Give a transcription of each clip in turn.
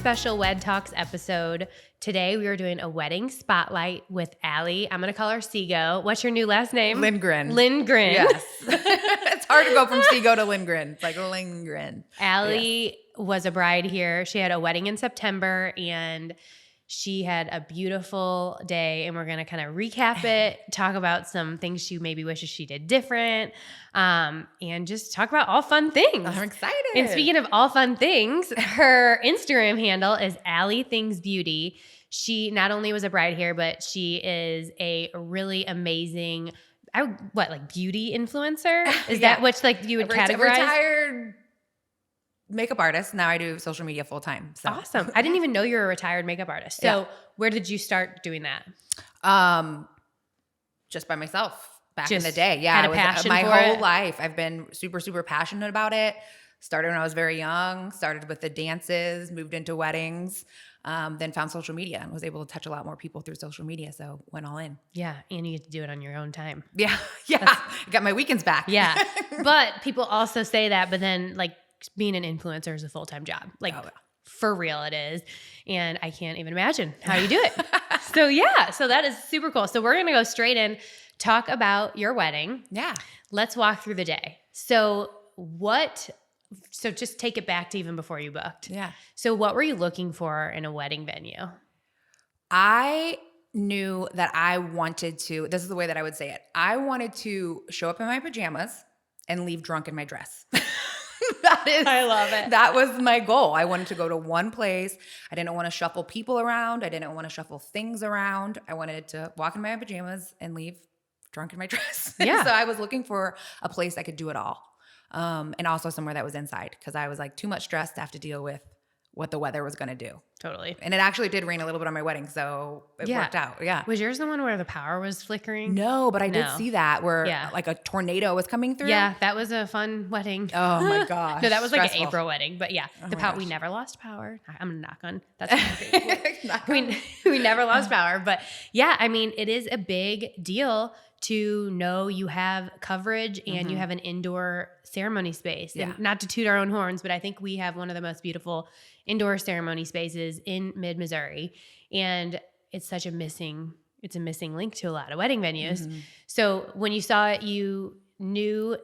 special Wedtalks episode. Today we are doing a wedding spotlight with Allie. I'm going to call her Seago. What's your new last name? Lindgren. Lindgren. Yes. It's hard to go from Seago to Lindgren. It's like Lindgren. Allie was a bride here. She had a wedding in September and she had a beautiful day, and we're going to kind of recap it, talk about some things she maybe wishes she did different, and just talk about all fun things. I'm excited. And speaking of all fun things, her Instagram handle is Allie Things Beauty. She not only was a bride here, but she is a really amazing, beauty influencer? Is that what you would categorize? Retired makeup artist. Now I do social media full time. So. Awesome. I didn't even know you were a retired makeup artist. So where did you start doing that? Just by myself back Just in the day. Yeah. had a passion my for whole it? life. I've been super, super passionate about it. Started when I was very young, started with the dances, moved into weddings, then found social media and was able to touch a lot more people through social media. So went all in. Yeah. And you get to do it on your own time. Yeah. Yeah. Got my weekends back. Yeah. But people also say that, but then being an influencer is a full-time job. For real it is. And I can't even imagine how you do it. So that is super cool. So we're going to go straight in, talk about your wedding. Yeah. Let's walk through the day. So just take it back to even before you booked. Yeah. So what were you looking for in a wedding venue? I knew that I wanted to, this is the way that I would say it. I wanted to show up in my pajamas and leave drunk in my dress. I love it. That was my goal. I wanted to go to one place. I didn't want to shuffle people around. I didn't want to shuffle things around. I wanted to walk in my pajamas and leave drunk in my dress. Yeah. So I was looking for a place I could do it all. And also somewhere that was inside, because I was too much stress to have to deal with what the weather was going to do. Totally. And it actually did rain a little bit on my wedding, so it worked out. Yeah. Was yours the one where the power was flickering? No, but I did see that where a tornado was coming through. Yeah, that was a fun wedding. Oh my gosh. No, that was Stressful. an April wedding. But yeah, we never lost power. I'm gonna knock on. That's we never lost power. But yeah, it is a big deal to know you have coverage and you have an indoor ceremony space. Yeah. And not to toot our own horns, but I think we have one of the most beautiful indoor ceremony spaces in mid-Missouri. And it's a missing link to a lot of wedding venues. Mm-hmm. So when you saw it, you knew,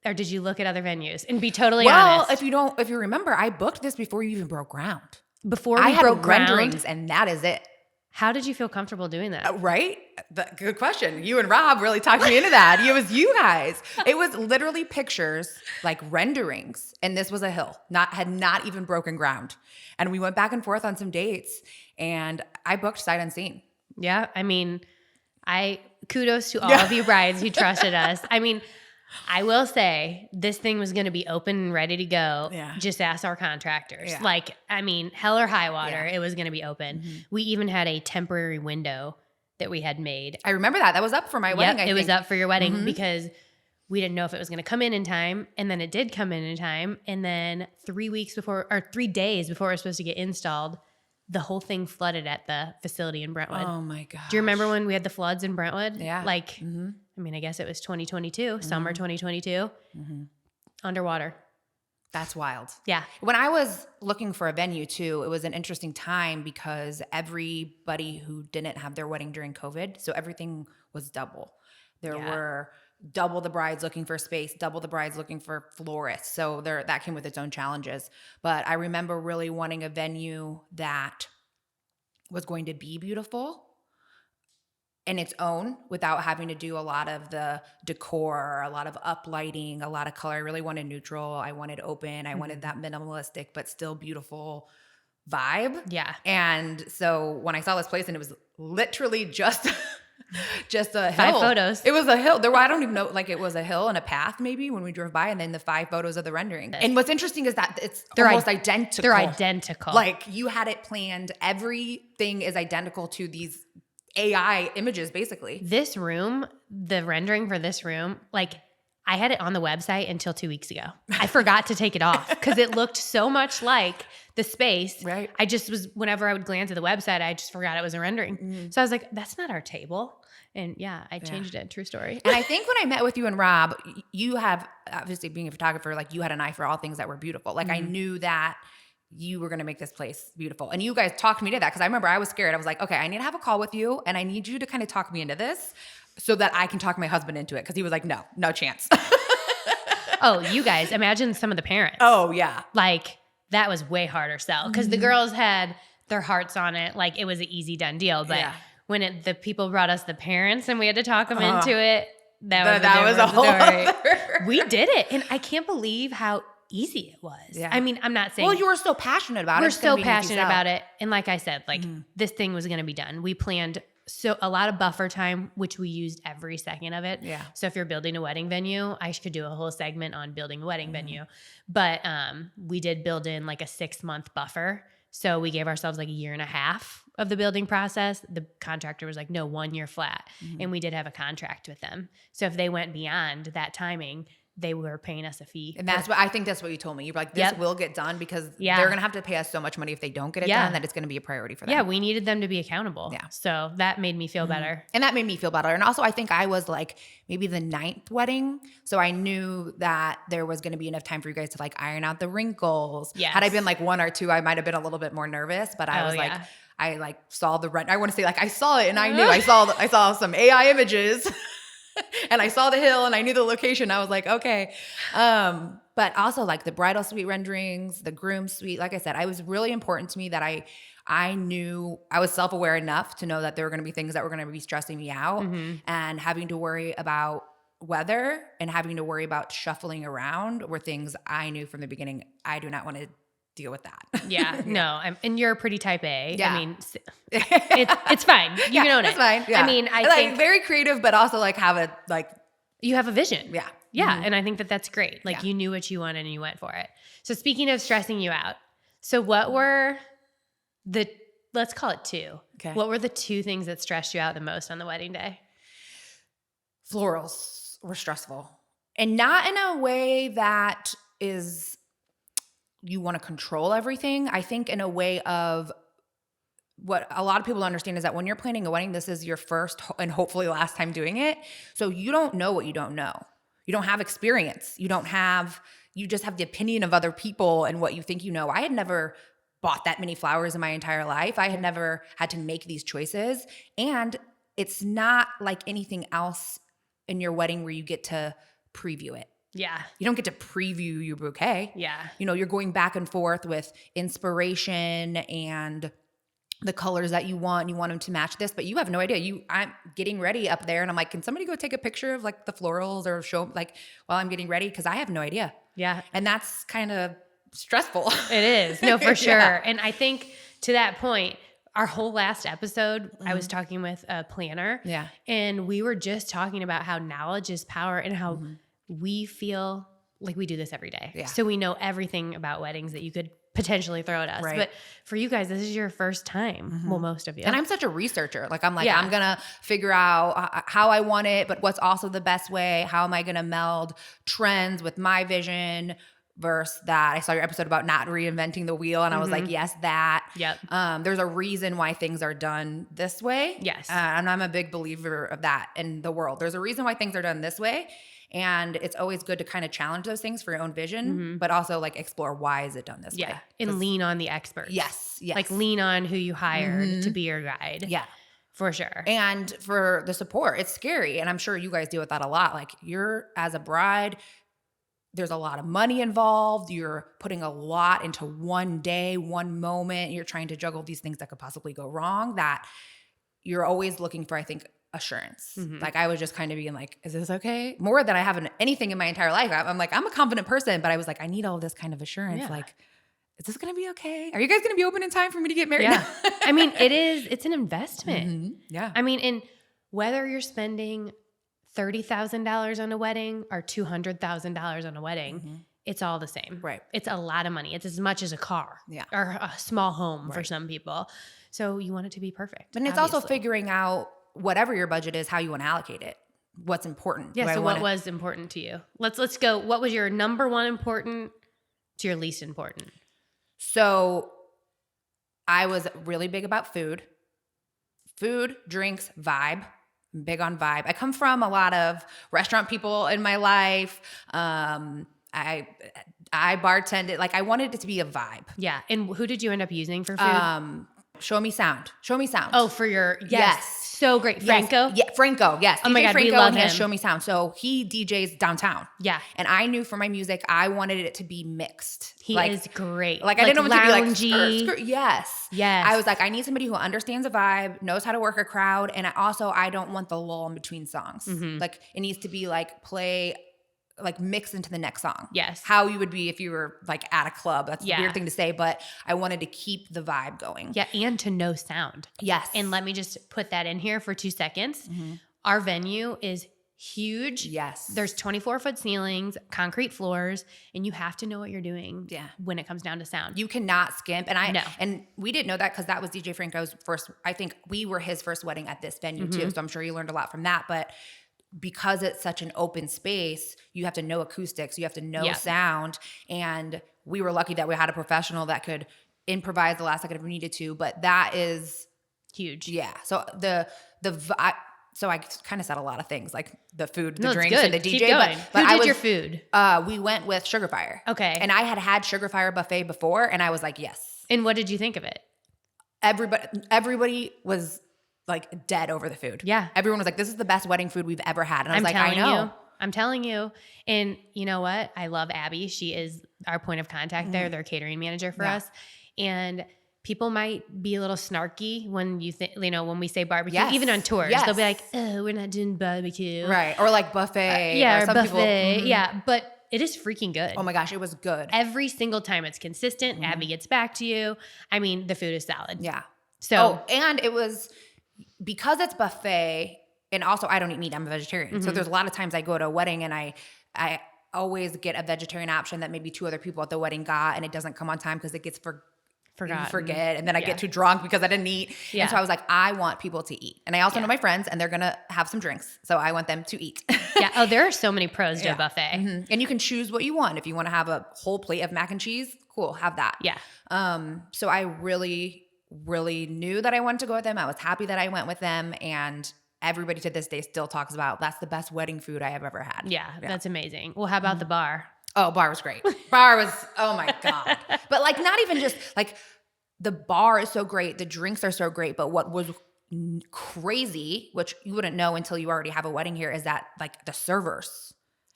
or did you look at other venues? And be totally honest. If you remember, I booked this before you even broke ground. Before I we broke had ground, renderings, and that is it. How did you feel comfortable doing that? Right? Good question. You and Rob really talked me into that. It was you guys. It was literally pictures, renderings, and this was a hill. Had not even broken ground. And we went back and forth on some dates, and I booked sight unseen. Yeah. Kudos to all of you brides who trusted us. I will say this thing was going to be open and ready to go. Yeah. Just ask our contractors. Yeah. Hell or high water, Yeah. it was going to be open. Mm-hmm. We even had a temporary window that we had made. I remember that. That was up for my wedding, I think. It was up for your wedding Mm-hmm. because we didn't know if it was going to come in time. And then it did come in time. And then 3 days before it was supposed to get installed, the whole thing flooded at the facility in Brentwood. Oh my gosh. Do you remember when we had the floods in Brentwood? Yeah. I guess it was 2022, summer 2022, underwater. That's wild. Yeah. When I was looking for a venue too, it was an interesting time because everybody who didn't have their wedding during COVID, so everything was double. There were double the brides looking for space, double the brides looking for florists. So that came with its own challenges. But I remember really wanting a venue that was going to be beautiful in its own without having to do a lot of the decor, a lot of uplighting, a lot of color. I really wanted neutral. I wanted open. I wanted that minimalistic but still beautiful vibe. Yeah. And so when I saw this place and it was literally just a hill. 5 photos. It was a hill. I don't even know, it was a hill and a path maybe when we drove by, and then the 5 photos of the rendering. And what's interesting is that they're almost identical. They're identical. You had it planned. Everything is identical to these AI images, basically. This room, the rendering for this room, I had it on the website until 2 weeks ago. I forgot to take it off because it looked so much like the space. Right. Whenever I would glance at the website, I just forgot it was a rendering. Mm-hmm. So I was like, that's not our table. And I changed it. True story. And I think when I met with you and Rob, you have, obviously being a photographer, you had an eye for all things that were beautiful. I knew that you were going to make this place beautiful. And you guys talked me to that because I remember I was scared. I was like, okay, I need to have a call with you and I need you to kind of talk me into this so that I can talk my husband into it because he was like, no chance. Oh, you guys, imagine some of the parents. Oh, yeah. Like that was way harder sell because the girls had their hearts on it. Like it was an easy done deal. But when the people brought us the parents and we had to talk them into it, that was a whole story. We did it. And I can't believe how easy it was. Yeah. I mean, I'm not saying. Well, you were so passionate about it. We're so passionate about it. And like I said, like this thing was going to be done. We planned a lot of buffer time, which we used every second of it. Yeah. So if you're building a wedding venue, I could do a whole segment on building a wedding venue. But we did build in like a 6-month buffer. So we gave ourselves like a year and a half of the building process. The contractor was like, no, 1 year flat. And we did have a contract with them. So if they went beyond that timing, they were paying us a fee. And I think that's what you told me. You were like, this will get done because they're going to have to pay us so much money if they don't get it done that it's going to be a priority for them. Yeah, we needed them to be accountable. Yeah. So that made me feel better. And that made me feel better. And also I think I was like maybe the 9th wedding. So I knew that there was going to be enough time for you guys to like iron out the wrinkles. Yes. Had I been like 1 or 2, I might've been a little bit more nervous, but I was like, I like saw the rent. I want to say like I saw it and I knew I saw some AI images. And I saw the hill and I knew the location. I was like, okay. But also like the bridal suite renderings, the groom suite, like I said, it was really important to me that I knew I was self-aware enough to know that there were going to be things that were going to be stressing me out and having to worry about weather and having to worry about shuffling around were things I knew from the beginning. I do not want to deal with that. Yeah, no. And you're pretty type A. Yeah. I mean, it's fine. You can own it. It's fine. Yeah. I mean, I like, think very creative, but also like have a like you have a vision. Yeah. Yeah. And I think that that's great. Like you knew what you wanted and you went for it. So speaking of stressing you out, so what were let's call it 2. Okay. What were the 2 things that stressed you out the most on the wedding day? Florals were stressful. And not in a way that is you want to control everything. I think in a way of what a lot of people understand is that when you're planning a wedding, this is your first and hopefully last time doing it. So you don't know what you don't know. You don't have experience. You just have the opinion of other people and what you think you know. I had never bought that many flowers in my entire life. I had never had to make these choices. And it's not like anything else in your wedding where you get to preview it. Yeah. You don't get to preview your bouquet. Yeah. You know, you're going back and forth with inspiration and the colors that you want. You want them to match this, but you have no idea. I'm getting ready up there and I'm like, can somebody go take a picture of like the florals or show like while I'm getting ready? Because I have no idea. Yeah. And that's kind of stressful. It is. No, for sure. Yeah. And I think to that point, our whole last episode, I was talking with a planner. Yeah. And we were just talking about how knowledge is power and how we feel like we do this every day. Yeah. So we know everything about weddings that you could potentially throw at us. Right. But for you guys, this is your first time. Well, most of you. And I'm such a researcher. Like I'm like, I'm going to figure out how I want it, but what's also the best way? How am I going to meld trends with my vision versus that? I saw your episode about not reinventing the wheel and I was like, yes, that. Yep. There's a reason why things are done this way. Yes. And I'm a big believer of that in the world. There's a reason why things are done this way. And it's always good to kind of challenge those things for your own vision, but also like explore why is it done this way? And lean on the experts. Yes. Like lean on who you hired to be your guide. Yeah. For sure. And for the support, it's scary. And I'm sure you guys deal with that a lot. Like you're as a bride, there's a lot of money involved. You're putting a lot into one day, one moment. You're trying to juggle these things that could possibly go wrong that you're always looking for, I think, assurance. Like I was just kind of being like, is this okay? More than I have anything in my entire life. I'm like, I'm a confident person, but I was like, I need all this kind of assurance. Yeah. Like, is this going to be okay? Are you guys going to be open in time for me to get married? Yeah. I mean, it's an investment. Yeah. I mean, and whether you're spending $30,000 on a wedding or $200,000 on a wedding, it's all the same. Right. It's a lot of money. It's as much as a car or a small home for some people. So you want it to be perfect. And it's also figuring out whatever your budget is, how you want to allocate it. What's important. Yeah. So what was important to you? Let's go. What was your number one important to your least important? So I was really big about food, drinks, vibe. I'm big on vibe. I come from a lot of restaurant people in my life. I I bartended. Like, I wanted it to be a vibe. Yeah. And who did you end up using for food? Show Me Sound. Oh, for your so great. Franco? Yes. Yeah, Franco, yes. Oh my DJ God, Franco, we love and he has him. Show Me Sound. So he DJs downtown. Yeah. And I knew for my music, I wanted it to be mixed. He is great. Like I didn't want it to be like loungy. skirt. Yes. Yes. I was like, I need somebody who understands a vibe, knows how to work a crowd, and I don't want the lull in between songs. Like it needs to be like mix into the next song. Yes. How you would be if you were like at a club. That's a Yeah. weird thing to say, but I wanted to keep the vibe going. Yeah, and to know sound. Yes. And let me just put that in here for 2 seconds. Our venue is huge. Yes. There's 24-foot ceilings, concrete floors, and you have to know what you're doing when it comes down to sound. You cannot skimp. No. And we didn't know that because that was DJ Franco's first, I think we were his first wedding at this venue too. So I'm sure you learned a lot from that. But because it's such an open space, you have to know acoustics, you have to know sound. And we were lucky that we had a professional that could improvise the last second if we needed to. But that is huge. Yeah. So so I kind of said a lot of things like the food, the No, drinks, good. and the Keep DJ. going. But Who did your food? We went with Sugar Fire. Okay. And I had Sugar Fire buffet before, and I was like, yes. And what did you think of it? Everybody was like dead over the food. Yeah. Everyone was like, this is the best wedding food we've ever had. And I was like, I know. I'm telling you. And you know what? I love Abby. She is our point of contact there, their catering manager for us. And people might be a little snarky when when we say barbecue, even on tours, they'll be like, oh, we're not doing barbecue. Right. Or like buffet. Or some buffet. People, Yeah. But it is freaking good. Oh my gosh, it was good. Every single time it's consistent. Abby gets back to you. I mean, the food is solid. Yeah. So, and it was because it's buffet, and also I don't eat meat. I'm a vegetarian. So there's a lot of times I go to a wedding and I always get a vegetarian option that maybe 2 other people at the wedding got, and it doesn't come on time because it gets forgotten. You forget, and then I get too drunk because I didn't eat. Yeah. And so I was like, I want people to eat. And I also know my friends, and they're going to have some drinks. So I want them to eat. Yeah. Oh, there are so many pros to a buffet. And you can choose what you want. If you want to have a whole plate of mac and cheese, cool, have that. Yeah. So I really, really knew that I wanted to go with them. I was happy that I went with them. And everybody to this day still talks about that's the best wedding food I have ever had. Yeah. That's amazing. Well, how about the bar? Oh, bar was great. Bar was, oh my God. But like, not even just like, the bar is so great. The drinks are so great. But what was crazy, which you wouldn't know until you already have a wedding here, is that like the servers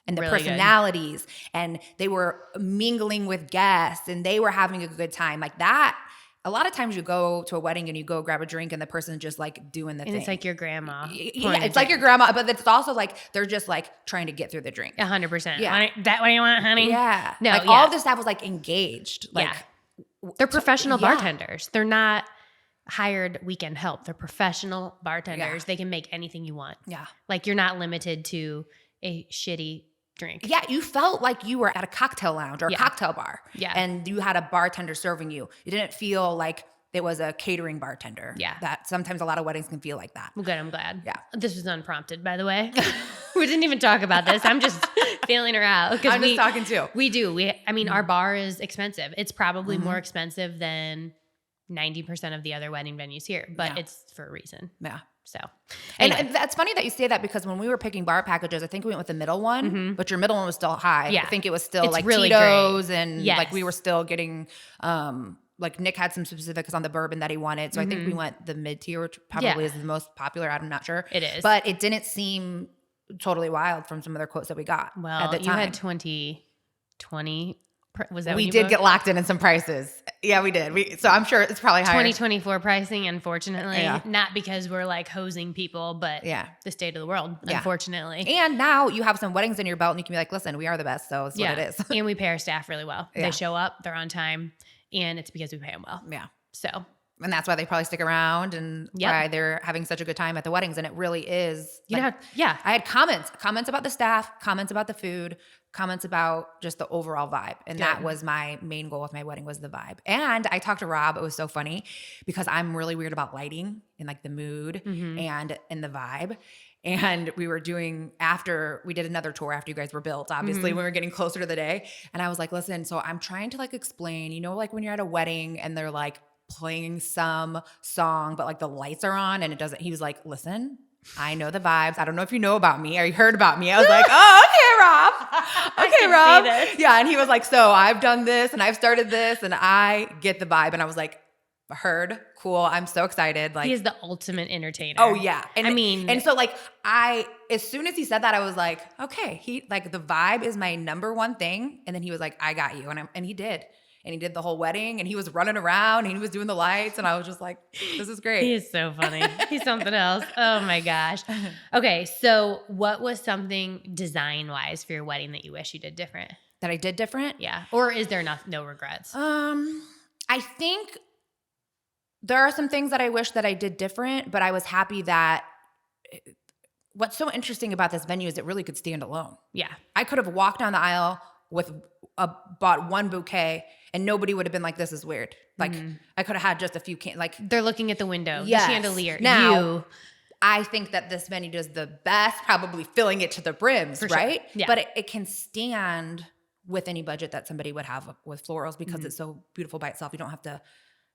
and the Really personalities, and they were mingling with guests, and they were having a good time. Like that. A lot of times you go to a wedding and you go grab a drink and the person's just like doing the thing. And it's like your grandma. Yeah, it's like your grandma, but it's also like they're just like trying to get through the drink. 100%. Yeah. That what you want, honey? Yeah. No, like all of the staff was like engaged. Like, they're professional bartenders. They're not hired weekend help. They're professional bartenders. Yeah. They can make anything you want. Yeah. Like you're not limited to a shitty drink. Yeah, you felt like you were at a cocktail lounge or a cocktail bar. Yeah. And you had a bartender serving you. You didn't feel like it was a catering bartender. Yeah. That sometimes a lot of weddings can feel like that. Well, good. I'm glad. Yeah. This was unprompted, by the way. We didn't even talk about this. I'm just feeling her out. I'm just talking too. We do. I mean, our bar is expensive. It's probably more expensive than 90% of the other wedding venues here, but it's for a reason. Yeah. So, anyway. And that's funny that you say that because when we were picking bar packages, I think we went with the middle one, but your middle one was still high. Yeah. I think it was still It's like really Tito's and Yes. like we were still getting, like Nick had some specifics on the bourbon that he wanted. So I think we went the mid tier, which probably is the most popular. I'm not sure. It is. But it didn't seem totally wild from some other quotes that we got at the time. You had 2020. Was that we when you did booked? get locked in some prices. Yeah, we did. So I'm sure it's probably higher. 2024 pricing, unfortunately. Not because we're like hosing people, but the state of the world, unfortunately. And now you have some weddings in your belt and you can be like, listen, we are the best. So it's what it is. And we pay our staff really well. They show up, they're on time, and it's because we pay them well. Yeah. So. And that's why they probably stick around and why they're having such a good time at the weddings. And it really is. You know, I had comments about the staff, comments about the food, comments about just the overall vibe. And that was my main goal with my wedding was the vibe. And I talked to Rob. It was so funny because I'm really weird about lighting and like the mood and the vibe. And we were doing we did another tour after you guys were built, obviously, when we were getting closer to the day. And I was like, listen, so I'm trying to like explain, like when you're at a wedding and they're like playing some song, but like the lights are on and it doesn't, he was like, listen, I know the vibes. I don't know if you know about me or you heard about me. I was like, oh, okay, Rob. Okay, Rob. Yeah. And he was like, so I've done this and I've started this and I get the vibe. And I was like, heard, cool. I'm so excited. Like, he is the ultimate entertainer. Oh yeah. And I mean, and so like as soon as he said that, I was like, okay, he like the vibe is my number one thing. And then he was like, I got you. And he did. And he did the whole wedding and he was running around and he was doing the lights. And I was just like, this is great. He is so funny. He's something else. Oh my gosh. Okay. So what was something design wise for your wedding that you wish you did different? That I did different? Yeah. Or is there no regrets? I think there are some things that I wish that I did different, but I was happy that what's so interesting about this venue is it really could stand alone. Yeah. I could have walked down the aisle with bought one bouquet and nobody would have been like, this is weird. Like I could have had just a few like they're looking at the window, yes. the chandelier. Now, I think that this venue does the best, probably filling it to the brims, For right? Sure. Yeah. But it can stand with any budget that somebody would have with florals because it's so beautiful by itself. You don't have to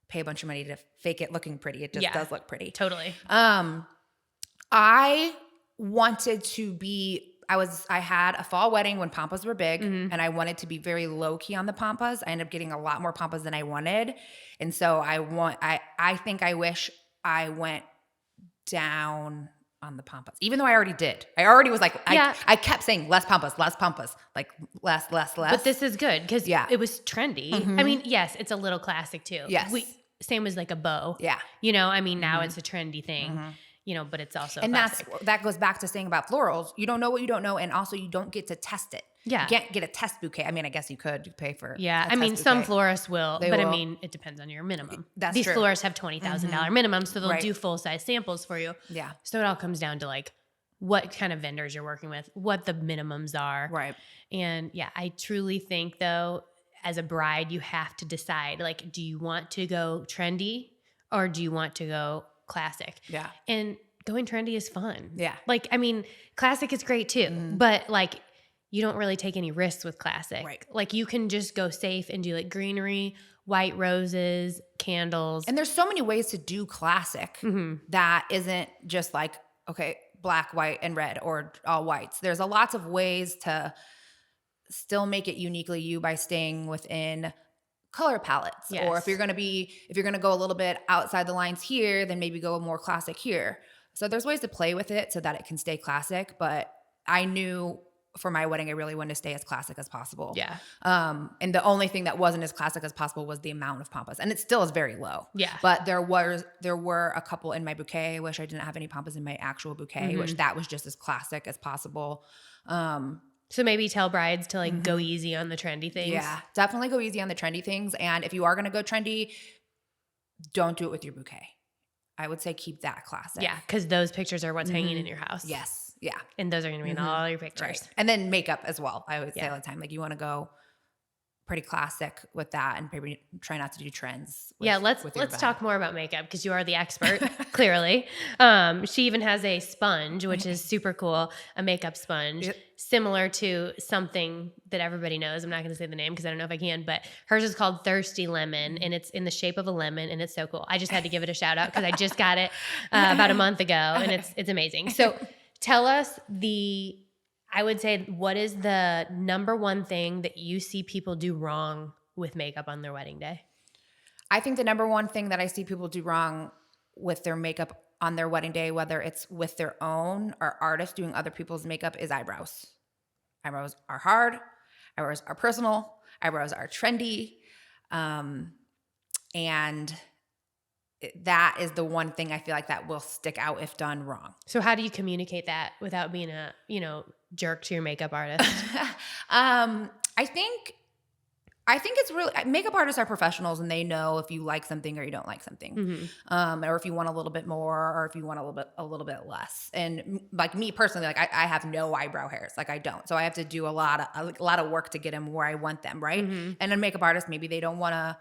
pay a bunch of money to fake it looking pretty. It just does look pretty. Totally. I wanted to be I had a fall wedding when pampas were big and I wanted to be very low key on the pampas. I ended up getting a lot more pampas than I wanted. And so I think I wish I went down on the pampas, even though I already did. I already was like, I kept saying less pampas, like less. But this is good because it was trendy. I mean, yes, it's a little classic too. Yes. Same as like a bow. Yeah. You know, I mean, now it's a trendy thing. You know, but it's also that goes back to saying about florals. You don't know what you don't know, and also you don't get to test it. Yeah, you can't get a test bouquet. I mean, I guess you could pay for. Yeah, I mean, some florists will, but will. I mean, it depends on your minimum. That's These true. florists have $20,000 minimum, so they'll Right. do full size samples for you. Yeah. So it all comes down to like what kind of vendors you're working with, what the minimums are, Right. And yeah, I truly think though, as a bride, you have to decide like, do you want to go trendy or do you want to go classic? Yeah. And going trendy is fun. Yeah. Like, I mean, classic is great too, but like you don't really take any risks with classic. Right. Like you can just go safe and do like greenery, white roses, candles. And there's so many ways to do classic that isn't just like, okay, black, white, and red or all whites. There's lots of ways to still make it uniquely you by staying within color palettes. Yes. Or if you're going to go a little bit outside the lines here, then maybe go more classic here. So there's ways to play with it so that it can stay classic. But I knew for my wedding, I really wanted to stay as classic as possible. Yeah. And the only thing that wasn't as classic as possible was the amount of pampas. And it still is very low. Yeah. But there were a couple in my bouquet. I wish I didn't have any pampas in my actual bouquet, which that was just as classic as possible. So maybe tell brides to like go easy on the trendy things. Yeah, definitely go easy on the trendy things. And if you are going to go trendy, don't do it with your bouquet. I would say keep that classic. Yeah, because those pictures are what's hanging in your house. Yes. Yeah. And those are going to be in all your pictures. Right. And then makeup as well. I always say all the time, like you want to go pretty classic with that and maybe try not to do trends. Let's talk more about makeup because you are the expert, clearly. She even has a sponge, which is super cool, a makeup sponge, similar to something that everybody knows. I'm not going to say the name because I don't know if I can, but hers is called Thirsty Lemon, and it's in the shape of a lemon, and it's so cool. I just had to give it a shout out because I just got it about a month ago, and it's amazing. So tell us I would say, what is the number one thing that you see people do wrong with makeup on their wedding day? I think the number one thing that I see people do wrong with their makeup on their wedding day, whether it's with their own or artists doing other people's makeup, is eyebrows. Eyebrows are hard. Eyebrows are personal. Eyebrows are trendy. And that is the one thing I feel like that will stick out if done wrong. So how do you communicate that without being a, jerk to your makeup artist? I think it's really, makeup artists are professionals and they know if you like something or you don't like something. Or if you want a little bit more or if you want a little bit less. And like me personally, like I have no eyebrow hairs. Like I don't. So I have to do a lot of work to get them where I want them. Right. And a makeup artist, maybe they don't want to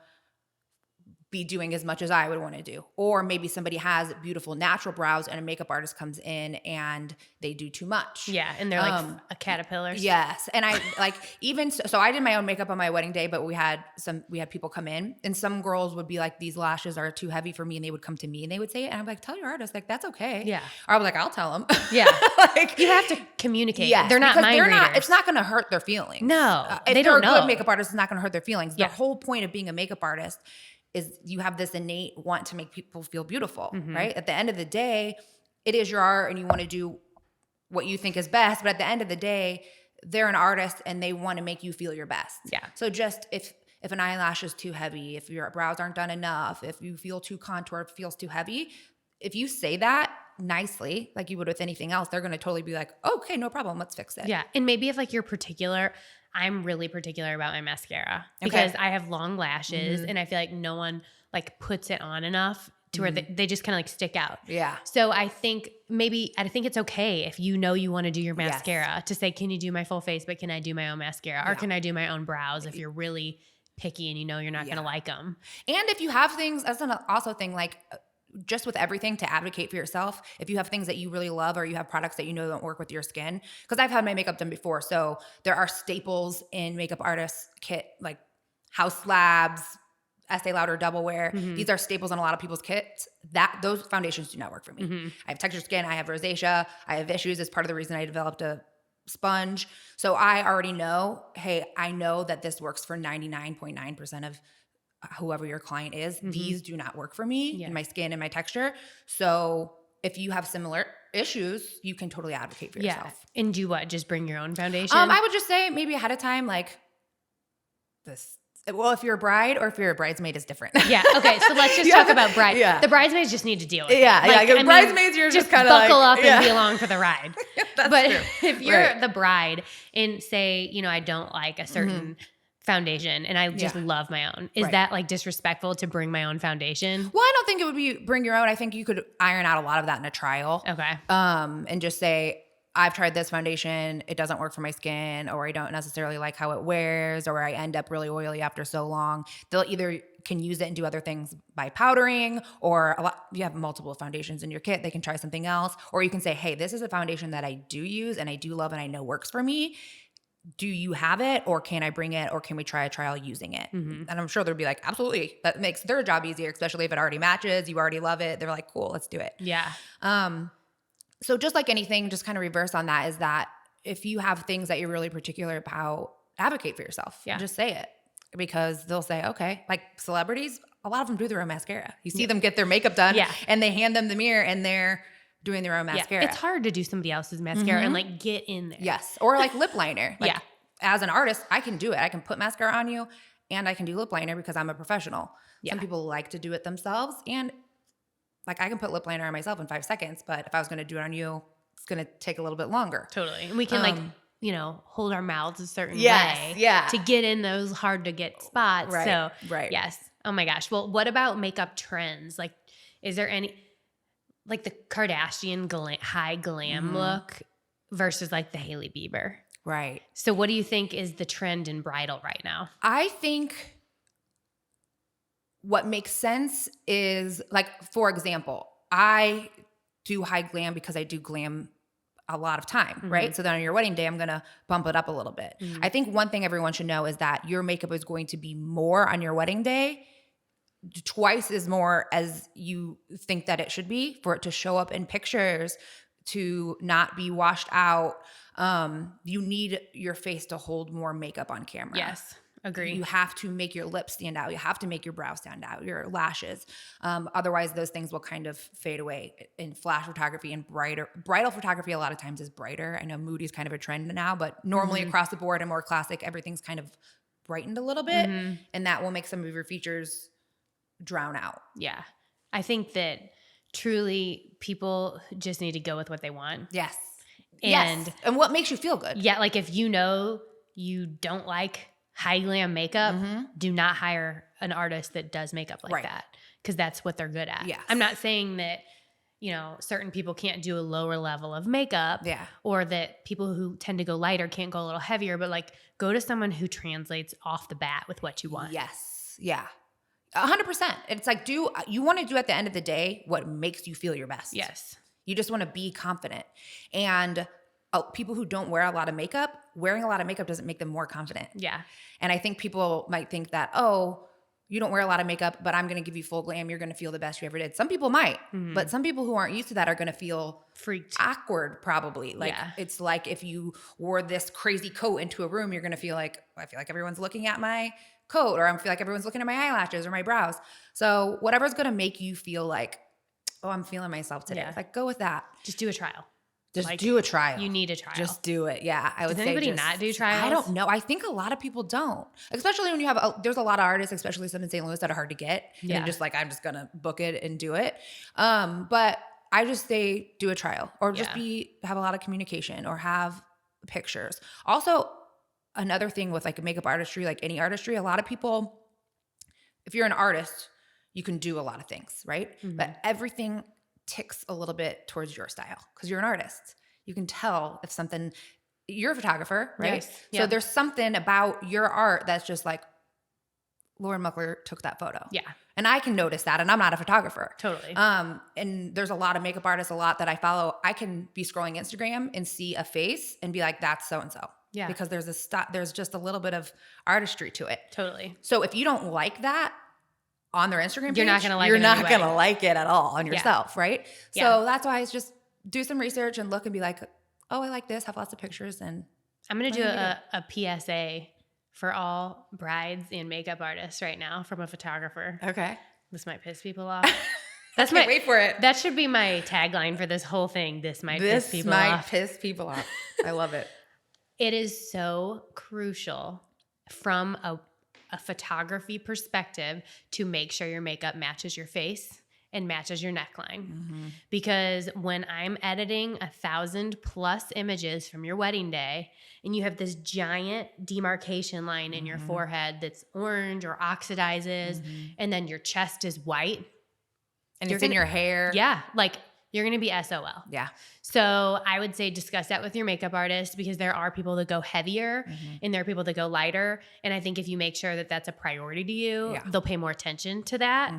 be doing as much as I would want to do. Or maybe somebody has beautiful natural brows and a makeup artist comes in and they do too much. Yeah. And they're like a caterpillar. Yes. And I like even so I did my own makeup on my wedding day, but we had people come in and some girls would be like, these lashes are too heavy for me. And they would come to me and they would say it. And I'm like, tell your artist, like, that's okay. Yeah. Or I was like, I'll tell them. Yeah. Like, you have to communicate. Yes, they're not mind readers. it's not going to hurt their feelings. No, they don't know. A good makeup artist, it's not going to hurt their feelings. Yeah. The whole point of being a makeup artist is you have this innate want to make people feel beautiful, right? At the end of the day, it is your art and you want to do what you think is best. But at the end of the day, they're an artist and they want to make you feel your best. Yeah. So just if an eyelash is too heavy, if your brows aren't done enough, if you feel too contoured, feels too heavy, if you say that nicely, like you would with anything else, they're going to totally be like, okay, no problem. Let's fix it. Yeah. And maybe if like you're particular, I'm really particular about my mascara because I have long lashes and I feel like no one like puts it on enough to where they just kind of like stick out. Yeah. So I think it's okay if you want to do your mascara to say, can you do my full face, but can I do my own mascara or can I do my own brows if you're really picky and you're not going to like them. And if you have things, that's an also thing like just with everything to advocate for yourself. If you have things that you really love or you have products that don't work with your skin, because I've had my makeup done before. So there are staples in makeup artists kit, like House Labs, Estee Lauder Double Wear. These are staples in a lot of people's kits. Those foundations do not work for me. I have textured skin. I have rosacea. I have issues. As part of the reason I developed a sponge. So I already know, hey, I know that this works for 99.9% of whoever your client is. These do not work for me and my skin and my texture. So if you have similar issues, you can totally advocate for yourself. And do what? Just bring your own foundation? I would just say maybe ahead of time, like this. Well, if you're a bride or if you're a bridesmaid is different. Yeah. Okay. So let's just talk about bride. Yeah. The bridesmaids just need to deal with it. Yeah. Like bridesmaids, you're just kind of buckle up and be along for the ride. That's but true. If you're the bride and say, I don't like a certain foundation and I just love my own. Is that like disrespectful to bring my own foundation? Well, I don't think it would be bring your own. I think you could iron out a lot of that in a trial. Okay. And just say, I've tried this foundation. It doesn't work for my skin, or I don't necessarily like how it wears, or I end up really oily after so long. They'll either can use it and do other things by powdering, or you have multiple foundations in your kit. They can try something else, or you can say, hey, this is a foundation that I do use and I do love and I know works for me. Do you have it, or can I bring it, or can we try a trial using it? And I'm sure they'll be like, absolutely. That makes their job easier, especially if it already matches. You already love it. They're like, cool, let's do it. Yeah. So just like anything, just kind of reverse on that is that if you have things that you're really particular about, advocate for yourself. Yeah. Just say it, because they'll say, okay, like celebrities, a lot of them do their own mascara. You see them get their makeup done and they hand them the mirror and they're doing their own mascara. It's hard to do somebody else's mascara and like get in there. Yes. Or like lip liner. Like, as an artist, I can do it. I can put mascara on you and I can do lip liner because I'm a professional. Some people like to do it themselves, and like I can put lip liner on myself in 5 seconds, but if I was going to do it on you, it's going to take a little bit longer. Totally. And we can hold our mouths a certain way to get in those hard to get spots. Right. So yes. Oh my gosh. Well, what about makeup trends? Like, is there any, like the Kardashian high glam look versus like the Hailey Bieber? Right. So what do you think is the trend in bridal right now? I think what makes sense is, like, for example, I do high glam because I do glam a lot of time, right? So then on your wedding day, I'm going to bump it up a little bit. I think one thing everyone should know is that your makeup is going to be more on your wedding day, twice as more as you think that it should be, for it to show up in pictures, to not be washed out. You need your face to hold more makeup on camera. Yes. Agree. You have to make your lips stand out. You have to make your brows stand out, your lashes. Otherwise, those things will kind of fade away in flash photography and bridal photography. A lot of times is brighter. I know moody is kind of a trend now, but normally across the board and more classic, everything's kind of brightened a little bit, and that will make some of your features drown out. Yeah. I think that truly people just need to go with what they want. Yes. And what makes you feel good. Yeah. Like if you don't like high glam makeup, do not hire an artist that does makeup like that, because that's what they're good at. Yes. I'm not saying that, certain people can't do a lower level of makeup, or that people who tend to go lighter can't go a little heavier, but like go to someone who translates off the bat with what you want. Yes. Yeah. 100%. It's like, you want to do at the end of the day what makes you feel your best. Yes. You just want to be confident. And people who don't wear a lot of makeup, wearing a lot of makeup doesn't make them more confident. Yeah. And I think people might think that, oh, you don't wear a lot of makeup, but I'm going to give you full glam. You're going to feel the best you ever did. Some people might, but some people who aren't used to that are going to feel freaked, awkward, probably. Like it's like if you wore this crazy coat into a room, you're going to feel like, I feel like everyone's looking at my coat, or I feel like everyone's looking at my eyelashes or my brows. So whatever's going to make you feel like, oh, I'm feeling myself today. Yeah. Like, go with that. Just do a trial. Just do a trial. You need a trial. Just do it. Yeah. I would say. Does anybody not do trials? I don't know. I think a lot of people don't. Especially when you have, there's a lot of artists, especially some in St. Louis, that are hard to get. Yeah. And just like, I'm just going to book it and do it. But I just say do a trial, or just have a lot of communication, or have pictures. Also, another thing with like makeup artistry, like any artistry, a lot of people, if you're an artist, you can do a lot of things, right? But everything ticks a little bit towards your style because you're an artist. You can tell if something, you're a photographer, right? Yes. So there's something about your art that's just like, Lauren Muckler took that photo. Yeah. And I can notice that, and I'm not a photographer. Totally. And there's a lot of makeup artists, a lot that I follow. I can be scrolling Instagram and see a face and be like, that's so-and-so. Yeah. Because there's just a little bit of artistry to it. Totally. So if you don't like that on their Instagram page, you're not going to like it. You're not going to like it at all on yourself, right? Yeah. So that's why it's just do some research and look and be like, oh, I like this, have lots of pictures. And I'm going to do a PSA for all brides and makeup artists right now from a photographer. Okay. This might piss people off. Wait for it. That should be my tagline for this whole thing. This might piss people off. Piss people off. I love it. It is so crucial from a photography perspective to make sure your makeup matches your face and matches your neckline. Because when I'm editing 1,000+ images from your wedding day and you have this giant demarcation line in your forehead that's orange or oxidizes, and then your chest is white. And it's in your hair. Yeah. Like you're going to be SOL. Yeah. So I would say discuss that with your makeup artist, because there are people that go heavier and there are people that go lighter. And I think if you make sure that that's a priority to you, they'll pay more attention to that.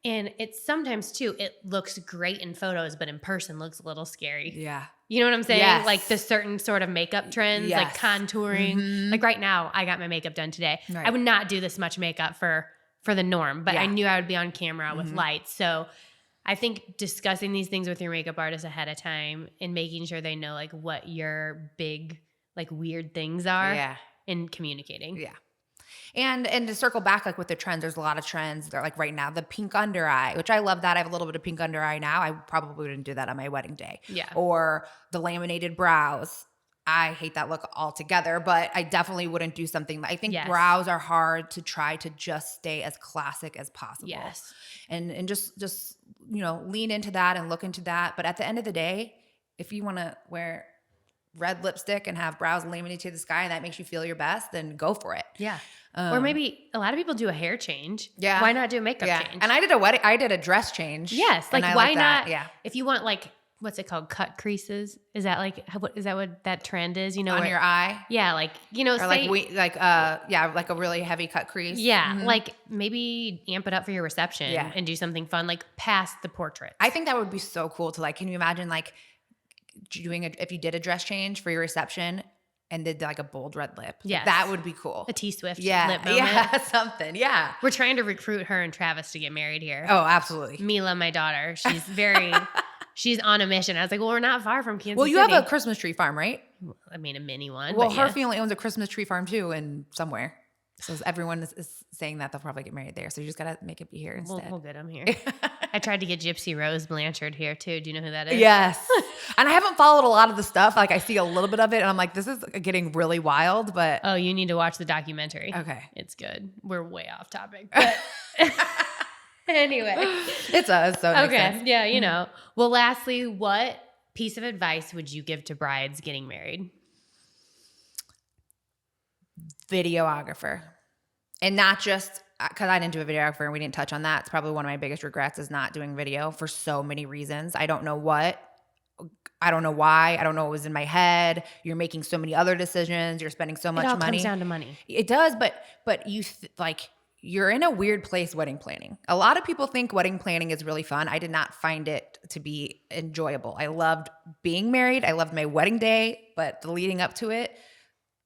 And it's sometimes too, it looks great in photos, but in person looks a little scary. Yeah. You know what I'm saying? Yes. Like the certain sort of makeup trends, like contouring. Like right now, I got my makeup done today. Right. I would not do this much makeup for the norm, but I knew I would be on camera with lights. So I think discussing these things with your makeup artist ahead of time and making sure they know like what your big, like weird things are and communicating. Yeah. And to circle back, like with the trends, there's a lot of trends. They're like right now, the pink under eye, which I love that. I have a little bit of pink under eye now. I probably wouldn't do that on my wedding day. Yeah. Or the laminated brows. I hate that look altogether, but I definitely wouldn't do something. I think brows are hard to try to just stay as classic as possible. Yes. And just, lean into that and look into that. But at the end of the day, if you want to wear red lipstick and have brows laminated to the sky and that makes you feel your best, then go for it. Yeah. Or maybe a lot of people do a hair change. Yeah. Why not do a makeup change? And I did a dress change. Yes. Like why like not? Yeah. If you want like, what's it called? Cut creases? Is that like, is that what that trend is? On your eye? Yeah. Like, or like a really heavy cut crease. Yeah. Like maybe amp it up for your reception and do something fun, like past the portrait. I think that would be so cool to like, can you imagine like if you did a dress change for your reception and did like a bold red lip? Yes. That would be cool. A T-Swift lip moment. Yeah, something. Yeah. We're trying to recruit her and Travis to get married here. Oh, absolutely. Mila, my daughter, she's she's on a mission. I was like, well, we're not far from Kansas Well, you City. have a Christmas tree farm, right? I mean, a mini one. Well, her family owns a Christmas tree farm too, and somewhere. So everyone is saying that they'll probably get married there. So you just got to make it be here instead. We'll get them here. I tried to get Gypsy Rose Blanchard here too. Do you know who that is? Yes. And I haven't followed a lot of the stuff. Like I see a little bit of it and I'm like, this is getting really wild, but. Oh, you need to watch the documentary. Okay. It's good. We're way off topic. But anyway. It's us. So it makes sense. Yeah, Well, lastly, what piece of advice would you give to brides getting married? Videographer. And not just because I didn't do a videographer and we didn't touch on that. It's probably one of my biggest regrets is not doing video for so many reasons. I don't know why. I don't know what was in my head. You're making so many other decisions. You're spending so much money. It all comes down to money. It does, but you're in a weird place wedding planning. A lot of people think wedding planning is really fun. I did not find it to be enjoyable. I loved being married. I loved my wedding day, but the leading up to it,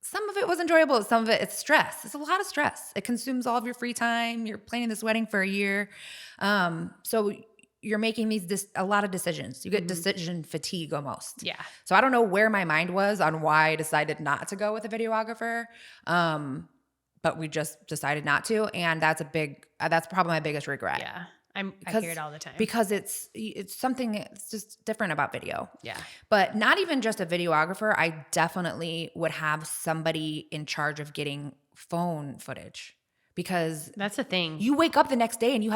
some of it was enjoyable. Some of it, it's stress. It's a lot of stress. It consumes all of your free time. You're planning this wedding for a year. So you're making a lot of decisions. You get decision fatigue almost. Yeah. So I don't know where my mind was on why I decided not to go with a videographer. But we just decided not to. And that's probably my biggest regret. Yeah. I hear it all the time. Because it's something that's just different about video. Yeah. But not even just a videographer. I definitely would have somebody in charge of getting phone footage, because that's the thing. You wake up the next day and you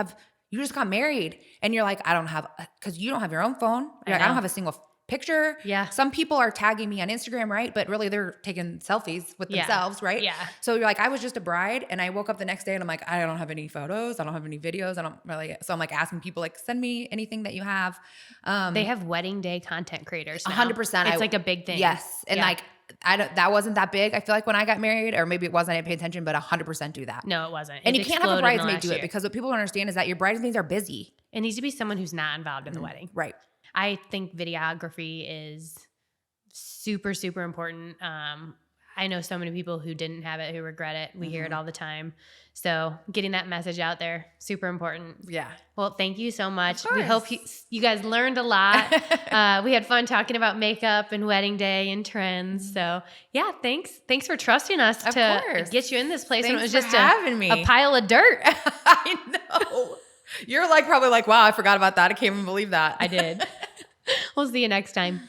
just got married and you're like, because you don't have your own phone. You're like, I don't have a single picture. Yeah. Some people are tagging me on Instagram, right? But really they're taking selfies with themselves, right? Yeah. So you're like, I was just a bride and I woke up the next day and I'm like, I don't have any photos. I don't have any videos. So I'm like asking people, like, send me anything that you have. They have wedding day content creators now. 100%. It's like a big thing. Yes. And that wasn't that big. I feel like when I got married, or maybe it wasn't, I didn't pay attention, but 100% do that. No, it wasn't. And you can't have a bridesmaid do it, because what people don't understand is that your bridesmaids are busy. It needs to be someone who's not involved in the wedding. Right. I think videography is super, super important. I know so many people who didn't have it, who regret it. We hear it all the time. So getting that message out there, super important. Yeah. Well, thank you so much. We hope you guys learned a lot. We had fun talking about makeup and wedding day and trends. So yeah, thanks for trusting us to get you in this place. Thanks when it was for just having me. A pile of dirt. I know. You're probably like, wow, I forgot about that. I can't even believe that. I did. We'll see you next time.